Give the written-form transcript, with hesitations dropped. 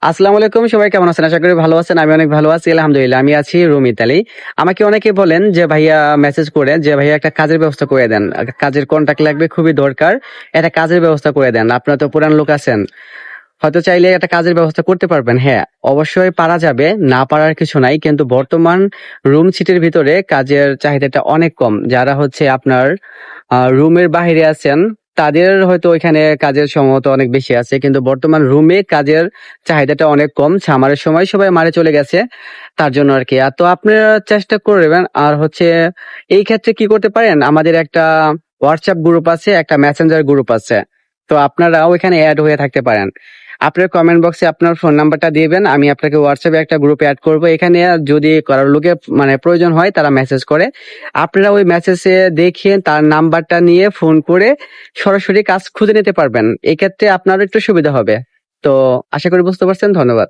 আসসালামু আলাইকুম, সবাই কেমন আছেন? আশা করি ভালো আছেন। আমি অনেক ভালো আছি, আলহামদুলিল্লাহ। আমি আছি রুম ইতালি। আমাকে অনেকে বলেন যে ভাইয়া, মেসেজ করে যে ভাইয়া একটা কাজের ব্যবস্থা করে দেন, কাজের কন্টাক্ট লাগবে, খুবই দরকার, একটা কাজের ব্যবস্থা করে দেন। আপনারা তো পুরান লোক আছেন, হয়তো চাইলে একটা কাজের ব্যবস্থা করতে পারবেন। হ্যাঁ, অবশ্যই পারা যাবে, না পারার কিছু নাই। কিন্তু বর্তমান রুম সিটির ভিতরে কাজের চাহিদাটা অনেক কম। যারা হচ্ছে আপনার রুমের বাইরে আছেন, তাদের হয়তো ওইখানে কাজের সম্ভবত অনেক বেশি আছে, কিন্তু বর্তমান রুমে কাজের চাহিদাটা অনেক কম। সামারের সময় সবাই মারে চলে গেছে, তার জন্য আর কি। আর তো আপনারা চেষ্টা করবেন। আর হচ্ছে এই ক্ষেত্রে কি করতে পারেন, আমাদের একটা হোয়াটসঅ্যাপ গ্রুপ আছে, একটা মেসেঞ্জার গ্রুপ আছে। তো আপনারা ওইখানে অ্যাড হয়ে থাকতে পারেন। আপনার কমেন্ট বক্সে আপনার ফোন নাম্বারটা দিবেন, আমি আপনাকে হোয়াটসঅ্যাপে একটা গ্রুপে অ্যাড করব। এখানে যদি কারোর লোকে মানে প্রয়োজন হয়, তারা মেসেজ করে। আপনারা ওই মেসেজে দেখে তার নাম্বারটা নিয়ে ফোন করে সরাসরি কাজ খুঁজে নিতে পারবেন। এই ক্ষেত্রে আপনারও একটু সুবিধা হবে। তো আশা করি বুঝতে পারছেন। ধন্যবাদ।